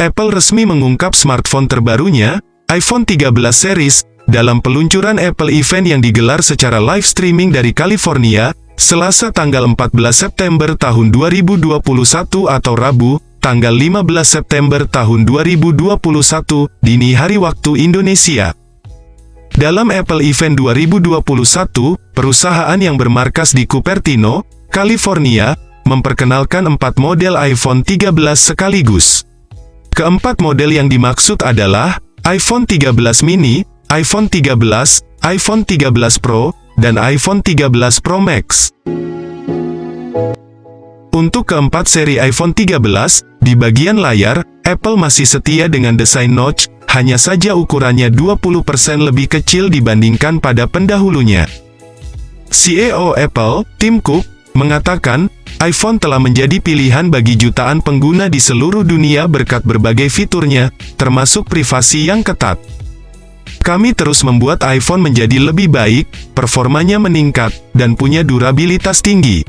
Apple resmi mengungkap smartphone terbarunya, iPhone 13 series, dalam peluncuran Apple Event yang digelar secara live streaming dari California, Selasa tanggal 14 September tahun 2021 atau Rabu, tanggal 15 September tahun 2021, dini hari waktu Indonesia. Dalam Apple Event 2021, perusahaan yang bermarkas di Cupertino, California, memperkenalkan 4 model iPhone 13 sekaligus. Keempat model yang dimaksud adalah iPhone 13 mini, iPhone 13, iPhone 13 Pro, dan iPhone 13 Pro Max. Untuk keempat seri iPhone 13, di bagian layar, Apple masih setia dengan desain notch, hanya saja ukurannya 20% lebih kecil dibandingkan pada pendahulunya. CEO Apple, Tim Cook, mengatakan, iPhone telah menjadi pilihan bagi jutaan pengguna di seluruh dunia berkat berbagai fiturnya, termasuk privasi yang ketat. Kami terus membuat iPhone menjadi lebih baik, performanya meningkat, dan punya durabilitas tinggi.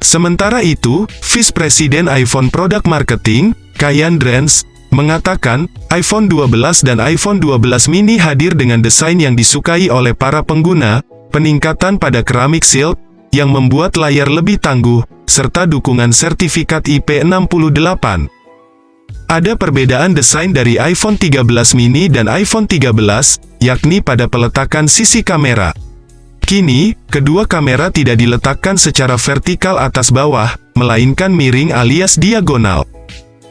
Sementara itu, Vice President iPhone Product Marketing, Kyan Drance, mengatakan, iPhone 12 dan iPhone 12 mini hadir dengan desain yang disukai oleh para pengguna, peningkatan pada keramik shield, yang membuat layar lebih tangguh, serta dukungan sertifikat IP68. Ada perbedaan desain dari iPhone 13 mini dan iPhone 13, yakni pada peletakan sisi kamera. Kini, kedua kamera tidak diletakkan secara vertikal atas bawah, melainkan miring alias diagonal.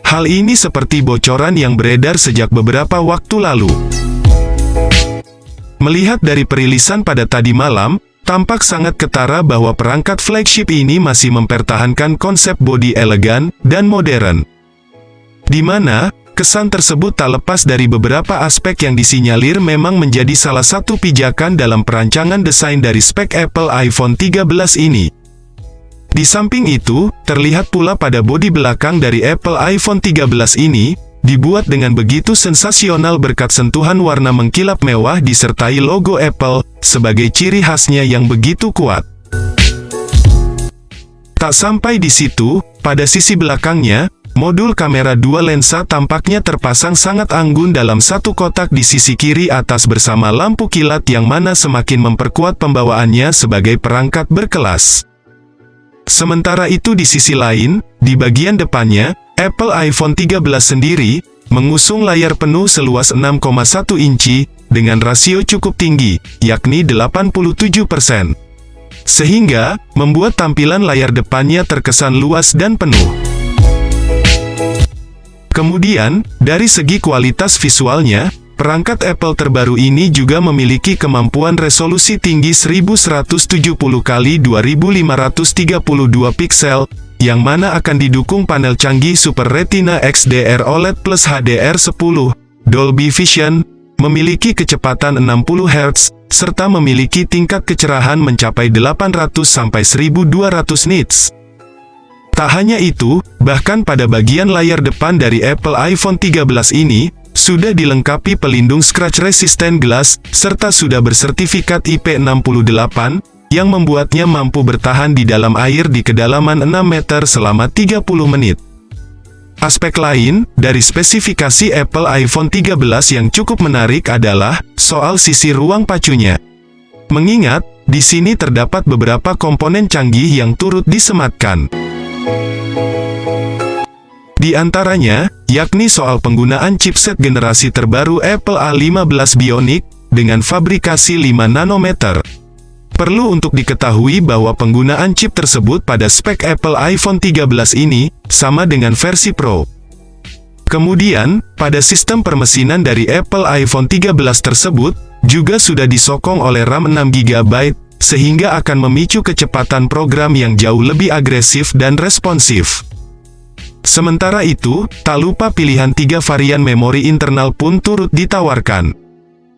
Hal ini seperti bocoran yang beredar sejak beberapa waktu lalu. Melihat dari perilisan pada tadi malam, tampak sangat ketara bahwa perangkat flagship ini masih mempertahankan konsep bodi elegan dan modern. Di mana, kesan tersebut tak lepas dari beberapa aspek yang disinyalir memang menjadi salah satu pijakan dalam perancangan desain dari spek Apple iPhone 13 ini. Di samping itu, terlihat pula pada bodi belakang dari Apple iPhone 13 ini, dibuat dengan begitu sensasional berkat sentuhan warna mengkilap mewah disertai logo Apple, sebagai ciri khasnya yang begitu kuat. Tak sampai di situ, pada sisi belakangnya, modul kamera dua lensa tampaknya terpasang sangat anggun dalam satu kotak di sisi kiri atas bersama lampu kilat yang mana semakin memperkuat pembawaannya sebagai perangkat berkelas. Sementara itu di sisi lain, di bagian depannya, Apple iPhone 13 sendiri, mengusung layar penuh seluas 6,1 inci, dengan rasio cukup tinggi, yakni 87%. Sehingga, membuat tampilan layar depannya terkesan luas dan penuh. Kemudian, dari segi kualitas visualnya, perangkat Apple terbaru ini juga memiliki kemampuan resolusi tinggi 1170x2532 piksel, yang mana akan didukung panel canggih Super Retina XDR OLED plus HDR10, Dolby Vision, memiliki kecepatan 60 Hz, serta memiliki tingkat kecerahan mencapai 800-1200 nits. Tak hanya itu, bahkan pada bagian layar depan dari Apple iPhone 13 ini, sudah dilengkapi pelindung scratch resistant glass, serta sudah bersertifikat IP68, yang membuatnya mampu bertahan di dalam air di kedalaman 6 meter selama 30 menit. Aspek lain, dari spesifikasi Apple iPhone 13 yang cukup menarik adalah, soal sisi ruang pacunya. Mengingat, di sini terdapat beberapa komponen canggih yang turut disematkan. Di antaranya, yakni soal penggunaan chipset generasi terbaru Apple A15 Bionic, dengan fabrikasi 5 nanometer. Perlu untuk diketahui bahwa penggunaan chip tersebut pada spek Apple iPhone 13 ini, sama dengan versi Pro. Kemudian, pada sistem permesinan dari Apple iPhone 13 tersebut, juga sudah disokong oleh RAM 6GB, sehingga akan memicu kecepatan program yang jauh lebih agresif dan responsif. Sementara itu, tak lupa pilihan 3 varian memori internal pun turut ditawarkan.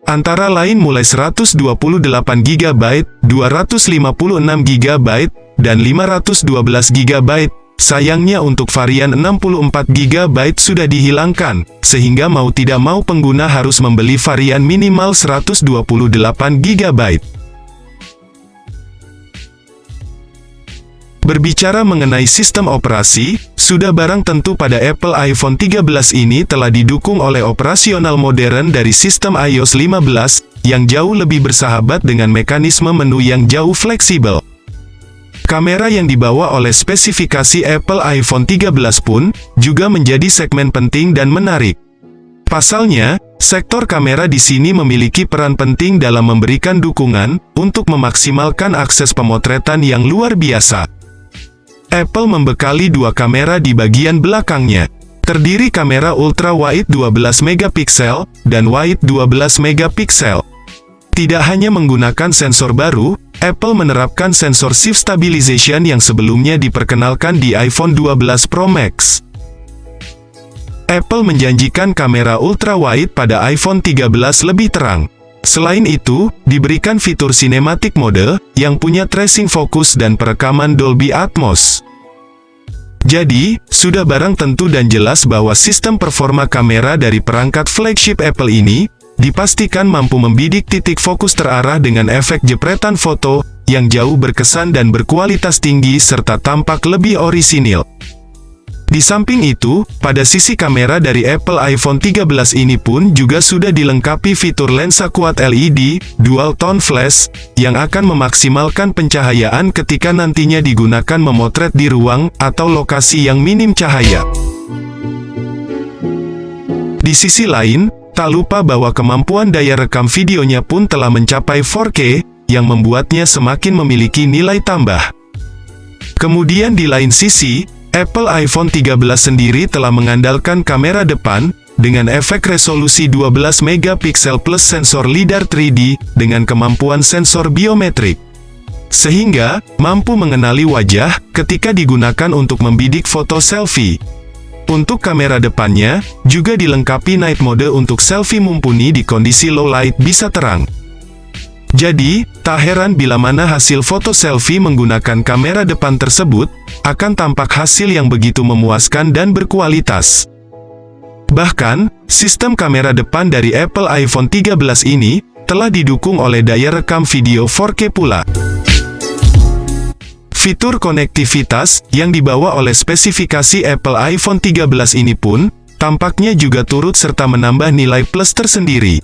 Antara lain mulai 128GB, 256GB, dan 512GB. Sayangnya untuk varian 64GB sudah dihilangkan, sehingga mau tidak mau pengguna harus membeli varian minimal 128GB. Berbicara mengenai sistem operasi, sudah barang tentu pada Apple iPhone 13 ini telah didukung oleh operasional modern dari sistem iOS 15, yang jauh lebih bersahabat dengan mekanisme menu yang jauh fleksibel. Kamera yang dibawa oleh spesifikasi Apple iPhone 13 pun, juga menjadi segmen penting dan menarik. Pasalnya, sektor kamera di sini memiliki peran penting dalam memberikan dukungan, untuk memaksimalkan akses pemotretan yang luar biasa. Apple membekali dua kamera di bagian belakangnya. Terdiri kamera ultra wide 12 megapiksel dan wide 12 megapiksel. Tidak hanya menggunakan sensor baru, Apple menerapkan sensor shift stabilization yang sebelumnya diperkenalkan di iPhone 12 Pro Max. Apple menjanjikan kamera ultra wide pada iPhone 13 lebih terang. Selain itu, diberikan fitur cinematic mode, yang punya tracing fokus dan perekaman Dolby Atmos. Jadi, sudah barang tentu dan jelas bahwa sistem performa kamera dari perangkat flagship Apple ini, dipastikan mampu membidik titik fokus terarah dengan efek jepretan foto, yang jauh berkesan dan berkualitas tinggi serta tampak lebih orisinil. Di samping itu, pada sisi kamera dari Apple iPhone 13 ini pun juga sudah dilengkapi fitur lensa kuat LED, Dual Tone Flash, yang akan memaksimalkan pencahayaan ketika nantinya digunakan memotret di ruang atau lokasi yang minim cahaya. Di sisi lain, tak lupa bahwa kemampuan daya rekam videonya pun telah mencapai 4K, yang membuatnya semakin memiliki nilai tambah. Kemudian di lain sisi, Apple iPhone 13 sendiri telah mengandalkan kamera depan, dengan efek resolusi 12 megapiksel plus sensor LiDAR 3D, dengan kemampuan sensor biometrik. Sehingga, mampu mengenali wajah, ketika digunakan untuk membidik foto selfie. Untuk kamera depannya, juga dilengkapi night mode untuk selfie mumpuni di kondisi low light bisa terang. Jadi, tak heran bila mana hasil foto selfie menggunakan kamera depan tersebut, akan tampak hasil yang begitu memuaskan dan berkualitas. Bahkan, sistem kamera depan dari Apple iPhone 13 ini, telah didukung oleh daya rekam video 4K pula. Fitur konektivitas, yang dibawa oleh spesifikasi Apple iPhone 13 ini pun, tampaknya juga turut serta menambah nilai plus tersendiri.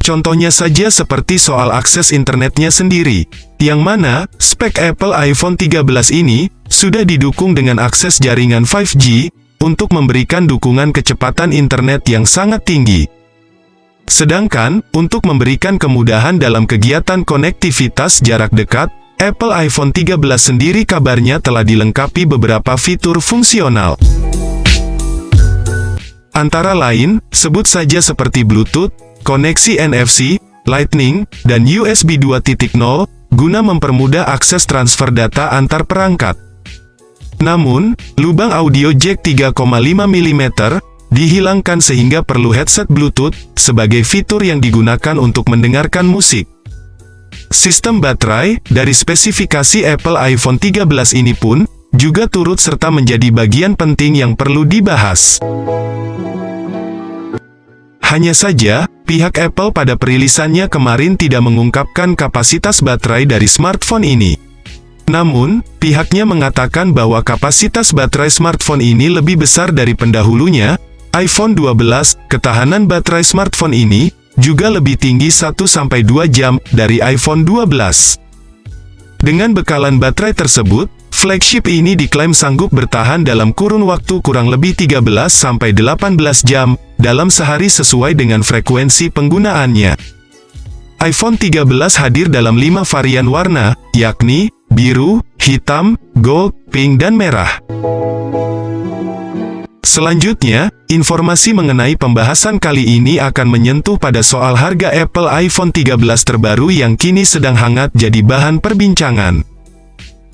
Contohnya saja seperti soal akses internetnya sendiri, yang mana, spek Apple iPhone 13 ini, sudah didukung dengan akses jaringan 5G, untuk memberikan dukungan kecepatan internet yang sangat tinggi. Sedangkan, untuk memberikan kemudahan dalam kegiatan konektivitas jarak dekat, Apple iPhone 13 sendiri kabarnya telah dilengkapi beberapa fitur fungsional. Antara lain, sebut saja seperti Bluetooth, koneksi NFC, Lightning, dan USB 2.0, guna mempermudah akses transfer data antar perangkat. Namun, lubang audio jack 3,5 mm, dihilangkan sehingga perlu headset Bluetooth, sebagai fitur yang digunakan untuk mendengarkan musik. Sistem baterai, dari spesifikasi Apple iPhone 13 ini pun, juga turut serta menjadi bagian penting yang perlu dibahas. Hanya saja, pihak Apple pada perilisannya kemarin tidak mengungkapkan kapasitas baterai dari smartphone ini. Namun, pihaknya mengatakan bahwa kapasitas baterai smartphone ini lebih besar dari pendahulunya, iPhone 12, ketahanan baterai smartphone ini, juga lebih tinggi 1-2 jam, dari iPhone 12. Dengan bekalan baterai tersebut, flagship ini diklaim sanggup bertahan dalam kurun waktu kurang lebih 13-18 jam, dalam sehari sesuai dengan frekuensi penggunaannya. iPhone 13 hadir dalam 5 varian warna, yakni, biru, hitam, gold, pink dan merah. Selanjutnya, informasi mengenai pembahasan kali ini akan menyentuh pada soal harga Apple iPhone 13 terbaru yang kini sedang hangat jadi bahan perbincangan.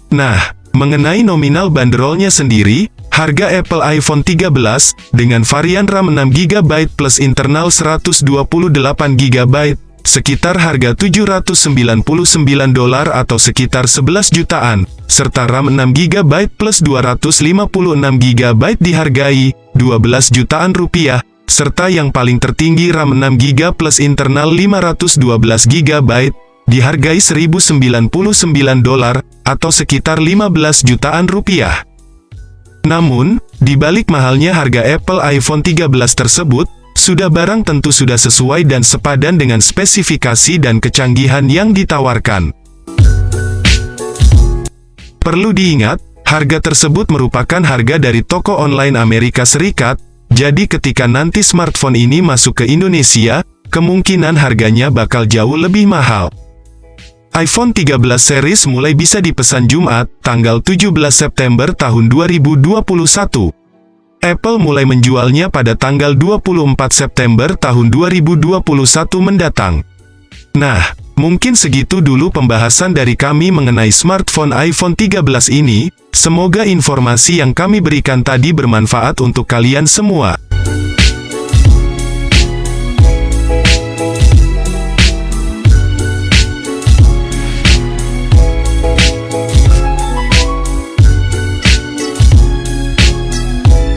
Nah, mengenai nominal bandrolnya sendiri, harga Apple iPhone 13, dengan varian RAM 6GB plus internal 128GB, sekitar harga $799 atau sekitar 11 jutaan, serta RAM 6GB plus 256GB dihargai $12 jutaan rupiah, serta yang paling tertinggi RAM 6GB plus internal 512GB, dihargai $1.099 atau sekitar 15 jutaan rupiah. Namun, di balik mahalnya harga Apple iPhone 13 tersebut, sudah barang tentu sudah sesuai dan sepadan dengan spesifikasi dan kecanggihan yang ditawarkan. Perlu diingat, harga tersebut merupakan harga dari toko online Amerika Serikat, jadi ketika nanti smartphone ini masuk ke Indonesia, kemungkinan harganya bakal jauh lebih mahal. iPhone 13 series mulai bisa dipesan Jumat, tanggal 17 September tahun 2021. Apple mulai menjualnya pada tanggal 24 September tahun 2021 mendatang. Nah, mungkin segitu dulu pembahasan dari kami mengenai smartphone iPhone 13 ini. Semoga informasi yang kami berikan tadi bermanfaat untuk kalian semua.